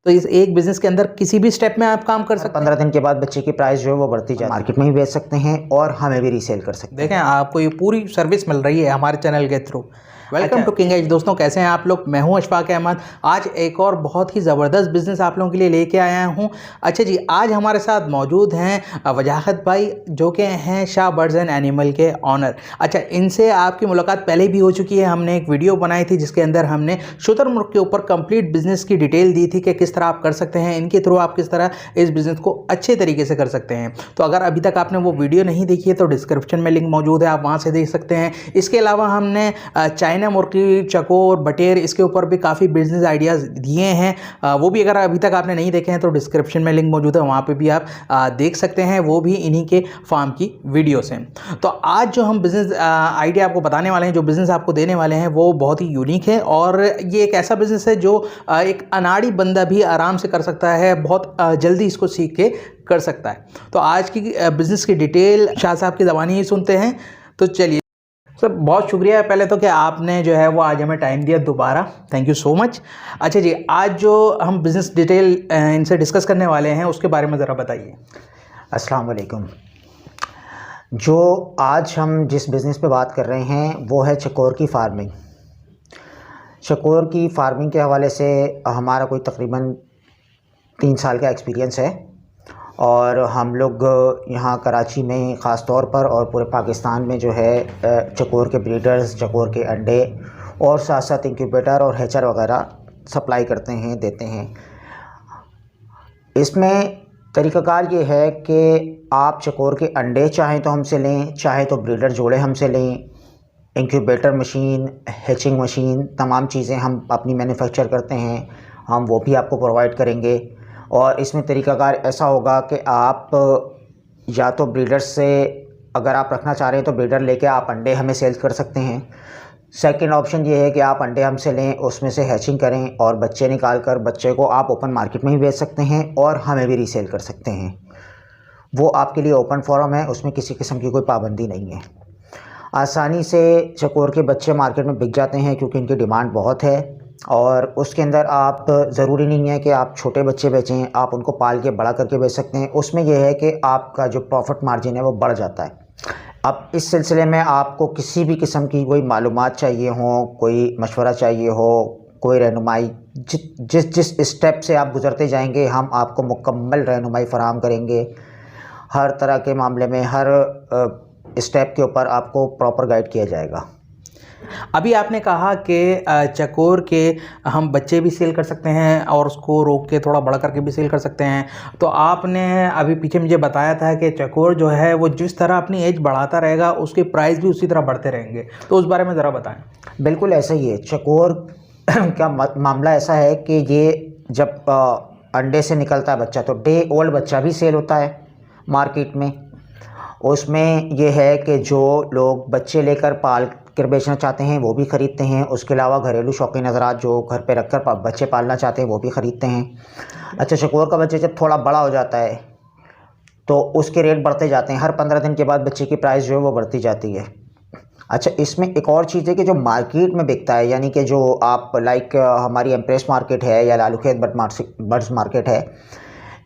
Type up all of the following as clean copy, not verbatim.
तो इस एक बिजनेस के अंदर किसी भी स्टेप में आप काम कर सकते हैं। 15 दिन के बाद बच्चे की प्राइस जो है वो बढ़ती जाती है, मार्केट में भी बेच सकते हैं और हमें भी रीसेल कर सकते हैं। देखें, आपको ये पूरी सर्विस मिल रही है हमारे चैनल के थ्रू। Welcome to King Edge. दोस्तों, कैसे हैं आप लोग? मैं हूं अशफाक अहमद। आज एक और बहुत ही ज़बरदस्त बिज़नेस आप लोगों के लिए लेके आया हूं। अच्छा जी, आज हमारे साथ मौजूद हैं वजाहत भाई, जो कि हैं शाह बर्ड्स एंड एनिमल के ऑनर। अच्छा, इनसे आपकी मुलाकात पहले भी हो चुकी है। हमने एक वीडियो बनाई थी जिसके अंदर हमने शुतुरमुर्ग के ऊपर कंप्लीट बिजनेस की डिटेल दी थी कि किस तरह आप कर सकते हैं, इनके थ्रू आप किस तरह इस बिज़नेस को अच्छे तरीके से कर सकते हैं। तो अगर अभी तक आपने वो वीडियो नहीं देखी है तो डिस्क्रिप्शन में लिंक मौजूद है, आप वहाँ से देख सकते हैं। इसके अलावा हमने चाइना मुर्गी, चकोर, बटेर, इसके ऊपर भी काफ़ी बिजनेस आइडियाज़ दिए हैं। वो भी अगर अभी तक आपने नहीं देखे हैं तो डिस्क्रिप्शन में लिंक मौजूद है, वहाँ पे भी आप देख सकते हैं। वो भी इन्हीं के फार्म की वीडियोस हैं। तो आज जो हम बिज़नेस आइडिया आपको बताने वाले हैं, जो बिज़नेस आपको देने वाले हैं, वो बहुत ही यूनिक है और ये एक ऐसा बिज़नेस है जो एक अनाड़ी बंदा भी आराम से कर सकता है, बहुत जल्दी इसको सीख के कर सकता है। तो आज की बिज़नेस की डिटेल शाह साहब की ज़बानी ही सुनते हैं। तो चलिए सर, बहुत शुक्रिया पहले तो कि आपने जो है वो आज हमें टाइम दिया दोबारा। Thank you so much. अच्छा जी, आज जो हम बिज़नेस डिटेल इनसे डिस्कस करने वाले हैं उसके बारे में ज़रा बताइए। अस्सलाम वालेकुम। जो आज हम जिस बिज़नेस पे बात कर रहे हैं वो है चकोर की फार्मिंग। चकोर की फार्मिंग के हवाले से हमारा कोई तकरीबन 3 साल का एक्सपीरियंस है और हम लोग यहाँ कराची में ख़ास तौर पर और पूरे पाकिस्तान में जो है चकोर के ब्रीडर्स, चकोर के अंडे और साथ साथ इंक्यूबेटर और हैचर वगैरह सप्लाई करते हैं, देते हैं। इसमें तरीक़ाकार ये है कि आप चकोर के अंडे चाहें तो हमसे लें, चाहे तो ब्रीडर जोड़े हमसे लें। इंक्यूबेटर मशीन, हैचिंग मशीन, तमाम चीज़ें हम अपनी मैन्युफैक्चर करते हैं, हम वो भी आपको प्रोवाइड करेंगे। और इसमें तरीक़ाकार ऐसा होगा कि आप या तो ब्रीडर से अगर आप रखना चाह रहे हैं तो ब्रीडर लेके आप अंडे हमें सेल कर सकते हैं। सेकंड ऑप्शन ये है कि आप अंडे हमसे लें, उसमें से हैचिंग करें और बच्चे निकाल कर बच्चे को आप ओपन मार्केट में भी बेच सकते हैं और हमें भी रीसेल कर सकते हैं। वो आपके लिए ओपन फोरम है, उसमें किसी किस्म की कोई पाबंदी नहीं है। आसानी से चकोर के बच्चे मार्केट में बिक जाते हैं क्योंकि इनकी डिमांड बहुत है। और उसके अंदर आप ज़रूरी नहीं है कि आप छोटे बच्चे बेचें, आप उनको पाल के बड़ा करके बेच सकते हैं। उसमें यह है कि आपका जो प्रॉफिट मार्जिन है वो बढ़ जाता है। अब इस सिलसिले में आपको किसी भी किस्म की कोई मालूमात चाहिए हो, कोई मशवरा चाहिए हो, कोई रहनुमाई, जिस स्टेप से आप गुज़रते जाएंगे हम आपको मुकम्मल रहनुमाई फ़राहम करेंगे। हर तरह के मामले में हर स्टेप के ऊपर आपको प्रॉपर गाइड किया जाएगा। अभी आपने कहा कि चकोर के हम बच्चे भी सेल कर सकते हैं और उसको रोक के थोड़ा बड़ा करके भी सेल कर सकते हैं। तो आपने अभी पीछे मुझे बताया था कि चकोर जो है वो जिस तरह अपनी एज बढ़ाता रहेगा उसके प्राइस भी उसी तरह बढ़ते रहेंगे, तो उस बारे में ज़रा बताएं। बिल्कुल ऐसा ही है। चकोर का मामला ऐसा है कि ये जब अंडे से निकलता है बच्चा तो डे ओल्ड बच्चा भी सेल होता है मार्केट में। उसमें यह है कि जो लोग बच्चे लेकर पाल कर बेचना चाहते हैं वो भी ख़रीदते हैं। उसके अलावा घरेलू शौकीन हज़रात जो घर पे रखकर बच्चे पालना चाहते हैं वो भी ख़रीदते हैं। अच्छा, चकोर का बच्चा जब थोड़ा बड़ा हो जाता है तो उसके रेट बढ़ते जाते हैं। हर 15 दिन के बाद बच्चे की प्राइस जो है वो बढ़ती जाती है। अच्छा, इसमें एक और चीज़ है कि जो मार्केट में बिकता है, यानी कि जो आप लाइक हमारी एम्प्रेस मार्केट है या लालूखेत बर्ड्स मार्केट है,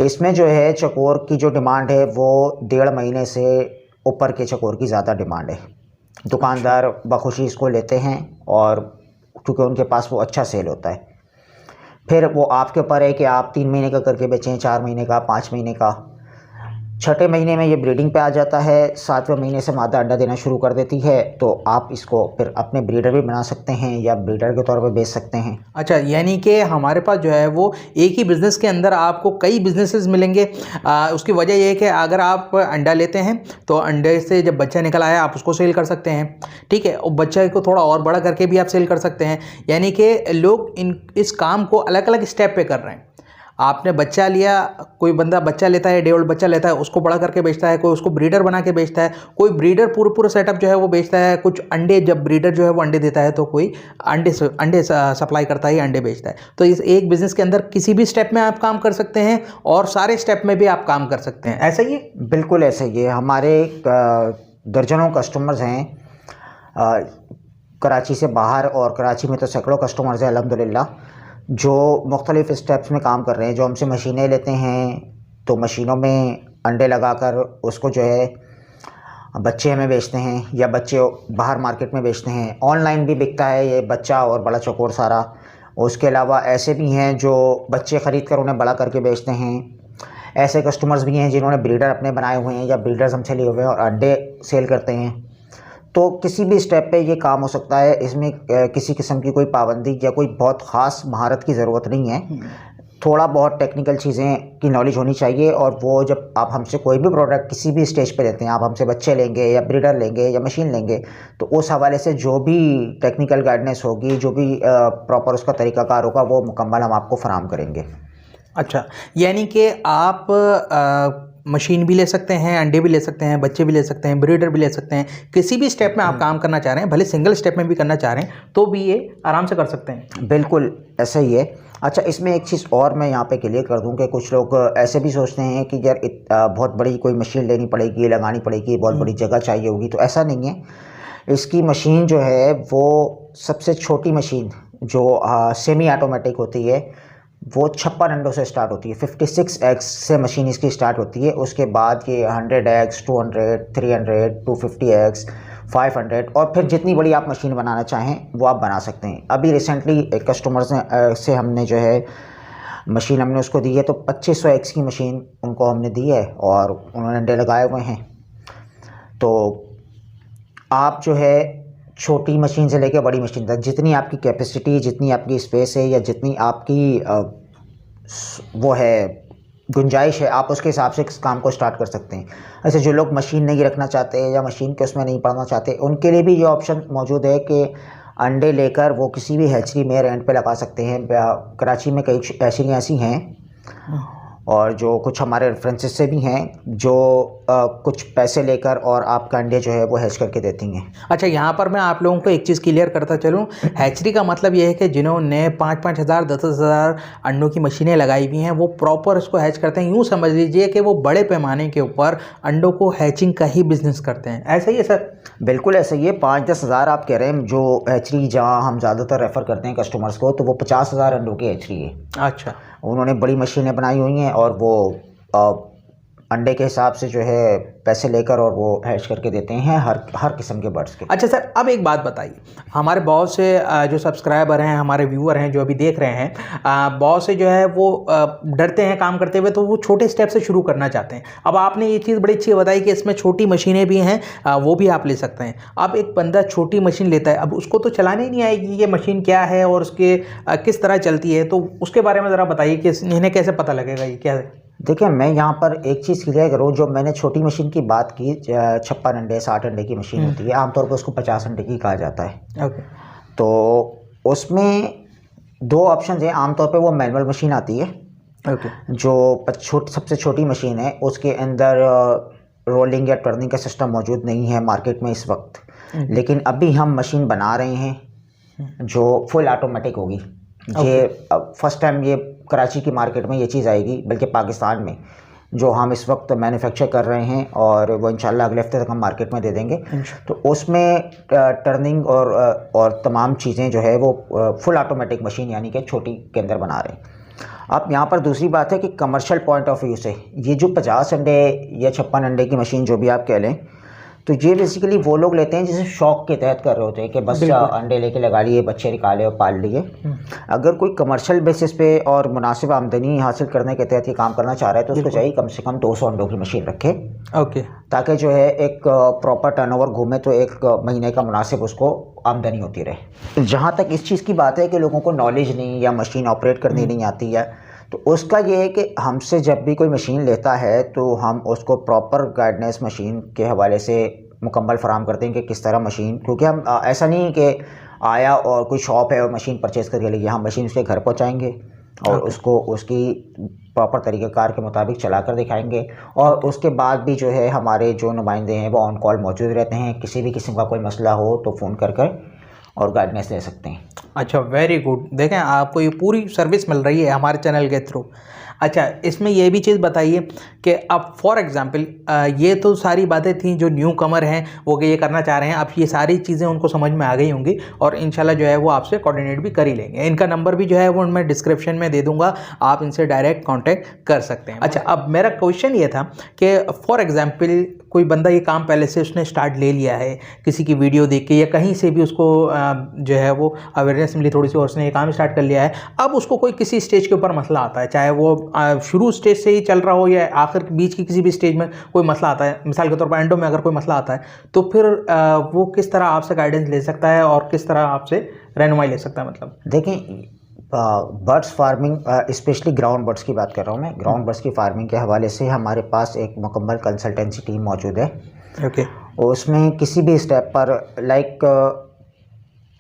इसमें जो है चकोर की जो डिमांड है वो 1.5 महीने से ऊपर के चकोर की ज़्यादा डिमांड है। दुकानदार बखुशी इसको लेते हैं और क्योंकि उनके पास वो अच्छा सेल होता है। फिर वो आपके ऊपर है कि आप 3 महीने का करके बेचें, 4 महीने का, 5 महीने का। छठे महीने में ये ब्रीडिंग पे आ जाता है। 7वें महीने से मादा अंडा देना शुरू कर देती है तो आप इसको फिर अपने ब्रीडर भी बना सकते हैं या ब्रीडर के तौर पे बेच सकते हैं। अच्छा, यानी कि हमारे पास जो है वो एक ही बिज़नेस के अंदर आपको कई बिजनेसेस मिलेंगे। उसकी वजह यह है कि अगर आप अंडा लेते हैं तो अंडे से जब बच्चा निकल आया आप उसको सेल कर सकते हैं, ठीक है, और बच्चे को थोड़ा और बड़ा करके भी आप सेल कर सकते हैं। यानी कि लोग इस काम को अलग अलग स्टेप पे कर रहे हैं। आपने बच्चा लिया, कोई बंदा बच्चा लेता है, 1.5 बच्चा लेता है, उसको बड़ा करके बेचता है, कोई उसको ब्रीडर बना के बेचता है, कोई ब्रीडर पूरा सेटअप जो है वो बेचता है, कुछ अंडे, जब ब्रीडर जो है वो अंडे देता है तो कोई अंडे सप्लाई करता है या अंडे बेचता है। तो इस एक बिज़नेस के अंदर किसी भी स्टेप में आप काम कर सकते हैं और सारे स्टेप में भी आप काम कर सकते हैं। ऐसा ही है? बिल्कुल ऐसा ही है। हमारे दर्जनों कस्टमर्स हैं कराची से बाहर और कराची में तो सैकड़ों कस्टमर्स हैं अल्हम्दुलिल्लाह, जो मुख्तलिफ़ स्टेप्स में काम कर रहे हैं, जो हमसे मशीनें लेते हैं तो मशीनों में अंडे लगाकर उसको जो है बच्चे हमें बेचते हैं या बच्चे बाहर मार्केट में बेचते हैं। ऑनलाइन भी बिकता है ये बच्चा और बड़ा चकोर सारा। उसके अलावा ऐसे भी हैं जो बच्चे ख़रीद कर उन्हें बड़ा करके बेचते हैं। ऐसे कस्टमर्स भी हैं जिन्होंने ब्रीडर अपने बनाए हुए हैं या ब्रीडर्स हमसे लिए हुए हैं और अंडे सेल करते हैं। तो किसी भी स्टेप पे ये काम हो सकता है। इसमें किसी किस्म की कोई पाबंदी या कोई बहुत ख़ास महारत की ज़रूरत नहीं है। थोड़ा बहुत टेक्निकल चीज़ें की नॉलेज होनी चाहिए। और वो जब आप हमसे कोई भी प्रोडक्ट किसी भी स्टेज पे लेते हैं, आप हमसे बच्चे लेंगे या ब्रीडर लेंगे या मशीन लेंगे, तो उस हवाले से जो भी टेक्निकल गाइडेंस होगी, जो भी प्रॉपर उसका तरीक़ाकार होगा, वो मुकम्मल हम आपको फराहम करेंगे। अच्छा, यानी कि आप मशीन भी ले सकते हैं, अंडे भी ले सकते हैं, बच्चे भी ले सकते हैं, ब्रीडर भी ले सकते हैं। किसी भी स्टेप में आप काम करना चाह रहे हैं, भले सिंगल स्टेप में भी करना चाह रहे हैं, तो भी ये आराम से कर सकते हैं। बिल्कुल ऐसा ही है। अच्छा, इसमें एक चीज़ और मैं यहाँ पे क्लियर कर दूँ कि कुछ लोग ऐसे भी सोचते हैं कि यार बहुत बड़ी कोई मशीन लेनी पड़ेगी, लगानी पड़ेगी, बहुत बड़ी जगह चाहिए होगी। तो ऐसा नहीं है। इसकी मशीन जो है वो सबसे छोटी मशीन जो सेमी ऑटोमेटिक होती है वो 56 अंडों से स्टार्ट होती है। 56 एग्स से मशीन इसकी स्टार्ट होती है। उसके बाद ये 100 एग्स, 200, 300, 250 एग्स, 500 और फिर जितनी बड़ी आप मशीन बनाना चाहें वो आप बना सकते हैं। अभी रिसेंटली एक कस्टमर से हमने जो है मशीन हमने उसको दी है, तो 2500 एग्स की मशीन उनको हमने दी है और उन्होंने अंडे लगाए हुए हैं। तो आप जो है छोटी मशीन से लेकर बड़ी मशीन तक जितनी आपकी कैपेसिटी, जितनी आपकी स्पेस है या जितनी आपकी वो है गुंजाइश है, आप उसके हिसाब से इस काम को स्टार्ट कर सकते हैं। ऐसे जो लोग मशीन नहीं रखना चाहते या मशीन के उसमें नहीं पढ़ना चाहते, उनके लिए भी ये ऑप्शन मौजूद है कि अंडे लेकर वो किसी भी हैचरी में रेंट पे लगा सकते हैं। कराची में कई हैचरियाँ ऐसी हैं और जो कुछ हमारे रेफरेंसेस से भी हैं जो कुछ पैसे लेकर और आपका अंडे जो है वो हैच करके देती हैं। अच्छा, यहाँ पर मैं आप लोगों को एक चीज़ क्लियर करता चलूँ। हैचरी का मतलब ये है कि जिन्होंने 5-5 हज़ार 10-10 हज़ार अंडों की मशीनें लगाई हुई हैं वो प्रॉपर उसको हैच करते हैं। यूँ समझ लीजिए कि वो बड़े पैमाने के ऊपर अंडों को हैचिंग का ही बिज़नेस करते हैं। ऐसा ही है सर? बिल्कुल ऐसा ही है। 5-10 हज़ार आप कह रहे हैं। जो हैचरी जहाँ हम ज़्यादातर रेफ़र करते हैं कस्टमर्स को, तो वो 50,000 अंडों की हैचरी है। अच्छा, उन्होंने बड़ी मशीनें बनाई हुई हैं और वो अंडे के हिसाब से जो है पैसे लेकर और वो हैच करके देते हैं हर किस्म के बर्ड्स के। अच्छा सर, अब एक बात बताइए, हमारे बहुत से जो सब्सक्राइबर हैं, हमारे व्यूअर हैं जो अभी देख रहे हैं, बहुत से जो है वो डरते हैं काम करते हुए, तो वो छोटे स्टेप से शुरू करना चाहते हैं। अब आपने ये चीज़ बड़ी अच्छी बताई कि इसमें छोटी मशीनें भी हैं, वो भी आप ले सकते हैं। अब एक बंदा छोटी मशीन लेता है, अब उसको तो चलाने ही नहीं आएगी ये मशीन क्या है और उसके किस तरह चलती है, तो उसके बारे में ज़रा बताइए कि इन्हें कैसे पता लगेगा ये क्या है? देखिए, मैं यहाँ पर एक चीज़ क्लियर करूँ। जो मैंने छोटी मशीन की बात की, 56 अंडे 60 अंडे की मशीन होती है, आमतौर पर उसको 50 अंडे की कहा जाता है। ओके। तो उसमें 2 ऑप्शन हैं। आमतौर पे वो मैनुअल मशीन आती है। ओके। जो सबसे छोटी मशीन है उसके अंदर रोलिंग या टर्निंग का सिस्टम मौजूद नहीं है मार्केट में इस वक्त। लेकिन अभी हम मशीन बना रहे हैं जो फुल ऑटोमेटिक होगी। ये फर्स्ट टाइम ये कराची की मार्केट में ये चीज़ आएगी, बल्कि पाकिस्तान में, जो हम इस वक्त मैन्युफैक्चर कर रहे हैं और वो इंशाल्लाह अगले हफ्ते तक हम मार्केट में दे देंगे। तो उसमें टर्निंग और तमाम चीज़ें जो है वो फुल ऑटोमेटिक मशीन यानी कि छोटी के अंदर बना रहे हैं। अब यहाँ पर दूसरी बात है कि कमर्शियल पॉइंट ऑफ व्यू से ये जो 50 अंडे या 56 अंडे की मशीन जो भी आप कह लें, तो ये बेसिकली वो लोग लेते हैं जिसे शौक के तहत कर रहे होते हैं कि बस अंडे लेके लगा लिए, बच्चे निकाले और पाल लिए। अगर कोई कमर्शियल बेसिस पे और मुनासिब आमदनी हासिल करने के तहत ये काम करना चाह रहा है तो उसको चाहिए कम से कम 200 अंडों की मशीन रखे। ओके। ताकि जो है एक प्रॉपर टर्नओवर घूमे तो एक महीने का मुनासिब उसको आमदनी होती रहे। जहाँ तक इस चीज़ की बात है कि लोगों को नॉलेज नहीं या मशीन ऑपरेट करनी नहीं आती है, तो उसका ये है कि हमसे जब भी कोई मशीन लेता है तो हम उसको प्रॉपर गाइडेंस मशीन के हवाले से मुकम्मल फराहम करते हैं कि किस तरह मशीन, क्योंकि हम ऐसा नहीं कि आया और कोई शॉप है और मशीन परचेज़ करके ले गया, हम मशीन उसके घर पहुंचाएंगे और उसको उसकी प्रॉपर तरीक़ाकार के मुताबिक चला कर दिखाएंगे। और उसके बाद भी जो है हमारे जो नुमाइंदे हैं वो ऑन कॉल मौजूद रहते हैं। किसी भी किस्म का कोई मसला हो तो फ़ोन कर और गाइडेंस ले सकते हैं। अच्छा, वेरी गुड। देखें, आपको ये पूरी सर्विस मिल रही है हमारे चैनल के थ्रू। अच्छा, इसमें ये भी चीज़ बताइए कि अब फॉर एग्जांपल ये तो सारी बातें थी जो न्यू कमर हैं वो ये करना चाह रहे हैं, अब ये सारी चीज़ें उनको समझ में आ गई होंगी और इंशाल्लाह जो है वो आपसे कोऑर्डिनेट भी कर ही लेंगे। इनका नंबर भी जो है वो मैं डिस्क्रिप्शन में दे दूंगा, आप इनसे डायरेक्ट कॉन्टैक्ट कर सकते हैं। अच्छा, अब मेरा क्वेश्चन ये था कि फॉर एग्जाम्पल कोई बंदा ये काम पहले से उसने स्टार्ट ले लिया है, किसी की वीडियो देख के या कहीं से भी उसको जो है वो अवेयरनेस मिली थोड़ी सी और उसने ये काम स्टार्ट कर लिया है, अब उसको कोई किसी स्टेज के ऊपर मसला आता है, चाहे वो शुरू स्टेज से ही चल रहा हो या आखिर बीच की किसी भी स्टेज में कोई मसला आता है, मिसाल के तौर पर एंडो में अगर कोई मसला आता है, तो फिर वो किस तरह आपसे गाइडेंस ले सकता है और किस तरह आपसे रहनुमाई ले सकता है? मतलब देखें, birds farming, specially ground birds की बात कर रहा हूँ मैं। ग्राउंड बर्ड्स की फार्मिंग के हवाले से हमारे पास एक मुकम्मल कंसल्टेंसी टीम मौजूद है। ओके। उसमें किसी भी स्टेप पर लाइक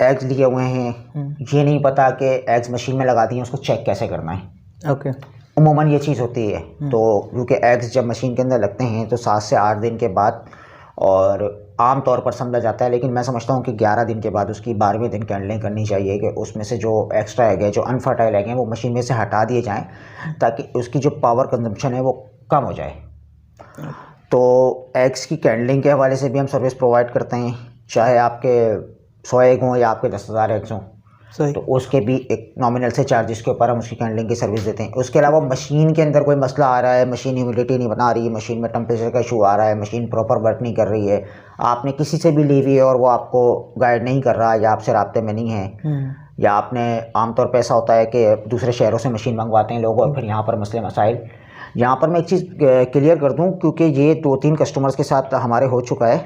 एग्स लिए हुए हैं, ये नहीं पता कि एग्स मशीन में लगा दिए, उसको चेक कैसे करना है। ओके। उमूमन ये चीज़ होती है। तो क्योंकि एग्स जब मशीन के अंदर लगते हैं तो 7 से 8 दिन के बाद, और आम तौर पर समझा जाता है, लेकिन मैं समझता हूँ कि 11 दिन के बाद उसकी 12वें दिन कैंडलिंग करनी चाहिए कि उसमें से जो एक्स्ट्रा एग है, जो अनफर्टाइल एग हैं, वो मशीन में से हटा दिए जाएँ ताकि उसकी जो पावर कंजम्पशन है वो कम हो जाए। तो एग्स की कैंडलिंग के हवाले से भी हम सर्विस प्रोवाइड करते हैं, चाहे आपके 100 एग हों या आपके 10,000 एग्स हों। सही। तो उसके भी एक नॉमिनल से चार्जेस के ऊपर हम उसकी कैंडलिंग की सर्विस देते हैं। उसके अलावा मशीन के अंदर कोई मसला आ रहा है, मशीन ह्यूमिडिटी नहीं बना रही है, मशीन में टेम्परेचर का इशू आ रहा है, मशीन प्रॉपर वर्क नहीं कर रही है, आपने किसी से भी ली हुई है और वो आपको गाइड नहीं कर रहा या आपसे राब्ते में नहीं है, या आपने आमतौर पर ऐसा होता है कि दूसरे शहरों से मशीन मंगवाते हैं लोग और फिर यहाँ पर मसले मसाइल। यहाँ पर मैं एक चीज़ क्लियर कर दूं, क्योंकि ये 2-3 कस्टमर्स के साथ हमारे हो चुका है।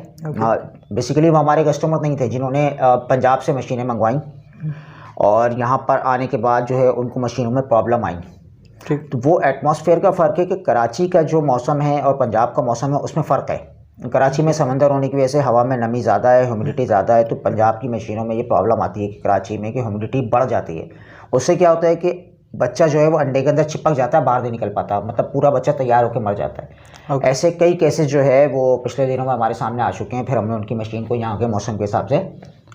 बेसिकली वो हमारे कस्टमर नहीं थे जिन्होंने पंजाब से मशीनें मंगवाई और यहाँ पर आने के बाद जो है उनको मशीनों में प्रॉब्लम आई। ठीक। तो वो एटमॉस्फेयर का फ़र्क है कि कराची का जो मौसम है और पंजाब का मौसम है उसमें फ़र्क है। कराची में समंदर होने की वजह से हवा में नमी ज़्यादा है, ह्यूमिडिटी ज़्यादा है, तो पंजाब की मशीनों में ये प्रॉब्लम आती है कि कराची में कि ह्यूमिडिटी बढ़ जाती है। उससे क्या होता है कि बच्चा जो है वो अंडे के अंदर चिपक जाता है, बाहर नहीं निकल पाता, मतलब पूरा बच्चा तैयार होकर मर जाता है। ऐसे कई केसेस जो है वो पिछले दिनों में हमारे सामने आ चुके हैं, फिर हमने उनकी मशीन को यहाँ के मौसम के हिसाब से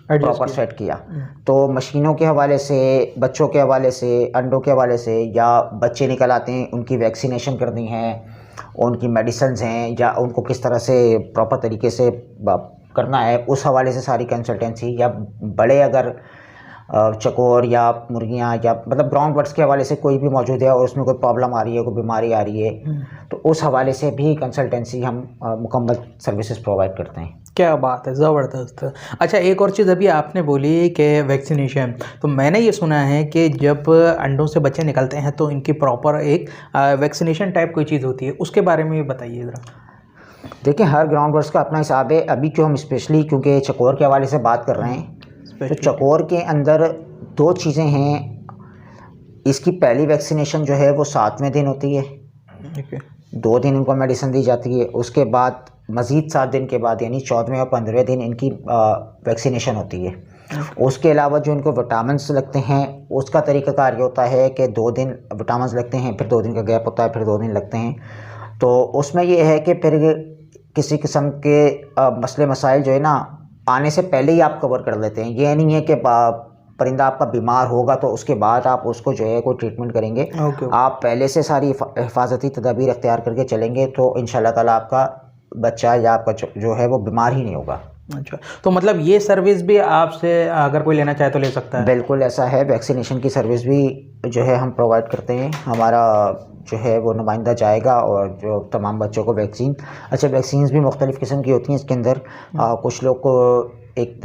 प्रॉपर सेट किया। तो मशीनों के हवाले से, बच्चों के हवाले से, अंडों के हवाले से, या बच्चे निकल आते हैं उनकी वैक्सीनेशन करनी है, उनकी मेडिसिन्स हैं, या उनको किस तरह से प्रॉपर तरीके से करना है, उस हवाले से सारी कंसल्टेंसी, या बड़े अगर चकोर या मुर्गियाँ या मतलब ग्राउंड बर्ड्स के हवाले से कोई भी मौजूद है और उसमें कोई प्रॉब्लम आ रही है, कोई बीमारी आ रही है, तो उस हवाले से भी कंसल्टेंसी हम मुकम्मल सर्विसेज प्रोवाइड करते हैं। क्या बात है, ज़बरदस्त। अच्छा, एक और चीज़ अभी आपने बोली कि वैक्सीनेशन, तो मैंने ये सुना है कि जब अंडों से बच्चे निकलते हैं तो इनकी प्रॉपर एक वैक्सीनेशन टाइप कोई चीज़ होती है, उसके बारे में भी बताइए ज़रा। देखिए, हर ग्राउंड बर्ड्स का अपना हिसाब है। अभी क्यों हम स्पेशली क्योंकि चकोर के हवाले से बात कर रहे हैं, तो चकोर के अंदर 2 चीज़ें हैं। इसकी पहली वैक्सीनेशन जो है वो 7वें दिन होती है। 2 दिन इनको मेडिसिन दी जाती है। उसके बाद मज़ीद 7 दिन के बाद यानी 14वें और 15वें दिन इनकी वैक्सीनेशन होती है। उसके अलावा जो इनको विटामिन्स लगते हैं उसका तरीक़ाकार ये होता है कि 2 दिन विटामिन्स लगते हैं, फिर 2 दिन का गैप होता है, फिर 2 दिन लगते हैं। तो उसमें ये है कि फिर किसी किस्म के मसले मसाइल जो है ना आने से पहले ही आप कवर कर लेते हैं। ये नहीं है कि परिंदा आपका बीमार होगा तो उसके बाद आप उसको जो है कोई ट्रीटमेंट करेंगे। आप पहले से सारी हिफाजती तदाबीर अख्तियार करके चलेंगे तो इंशाल्लाह ताला आपका बच्चा या आपका जो है वो बीमार ही नहीं होगा। अच्छा, तो मतलब ये सर्विस भी आपसे अगर कोई लेना चाहे तो ले सकता है? बिल्कुल ऐसा है। वैक्सीनेशन की सर्विस भी जो है हम प्रोवाइड करते हैं। हमारा जो है वो नुमाइंदा जाएगा और जो तमाम बच्चों को वैक्सीन, अच्छा वैक्सीन्स भी मुख्तलिफ़ किस्म की होती हैं इसके अंदर। कुछ लोग को एक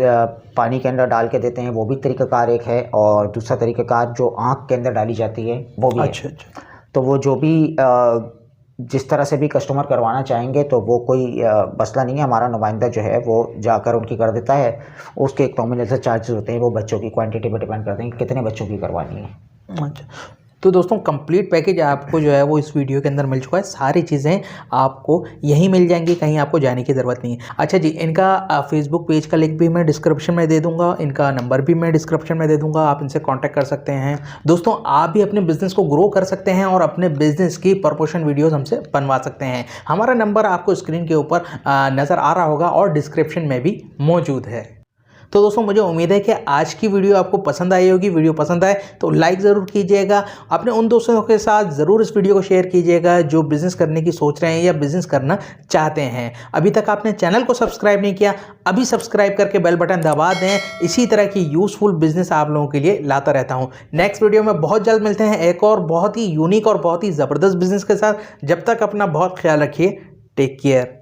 पानी के अंदर डाल के देते हैं, वो भी तरीक़ाकार एक है, और दूसरा तरीक़ाकार जो आँख के अंदर डाली जाती है वो भी अच्छा, है। अच्छा। तो वो जो भी जिस तरह से भी कस्टमर करवाना चाहेंगे तो वो कोई मसला नहीं है। हमारा नुमाइंदा जो है वो जाकर उनकी कर देता है। उसके एक नॉमिनल से चार्जेस होते हैं, वो बच्चों की क्वांटिटी पर डिपेंड करते हैं कि कितने बच्चों की करवानी है। अच्छा, तो दोस्तों कंप्लीट पैकेज आपको जो है वो इस वीडियो के अंदर मिल चुका है। सारी चीज़ें आपको यहीं मिल जाएंगी, कहीं आपको जाने की ज़रूरत नहीं है। अच्छा जी, इनका फेसबुक पेज का लिंक भी मैं डिस्क्रिप्शन में दे दूंगा, इनका नंबर भी मैं डिस्क्रिप्शन में दे दूंगा, आप इनसे कांटेक्ट कर सकते हैं। दोस्तों, आप भी अपने बिज़नेस को ग्रो कर सकते हैं और अपने बिज़नेस की प्रमोशन वीडियोज़ हमसे बनवा सकते हैं। हमारा नंबर आपको स्क्रीन के ऊपर नज़र आ रहा होगा और डिस्क्रिप्शन में भी मौजूद है। तो दोस्तों मुझे उम्मीद है कि आज की वीडियो आपको पसंद आई होगी। वीडियो पसंद आए तो लाइक ज़रूर कीजिएगा, अपने उन दोस्तों के साथ ज़रूर इस वीडियो को शेयर कीजिएगा जो बिज़नेस करने की सोच रहे हैं या बिज़नेस करना चाहते हैं। अभी तक आपने चैनल को सब्सक्राइब नहीं किया, अभी सब्सक्राइब करके बेल बटन दबा दें। इसी तरह की यूज़फुल बिज़नेस आप लोगों के लिए लाता रहता हूँ। नेक्स्ट वीडियो में बहुत जल्द मिलते हैं एक और बहुत ही यूनिक और बहुत ही ज़बरदस्त बिज़नेस के साथ। जब तक अपना बहुत ख्याल रखिए। Take care.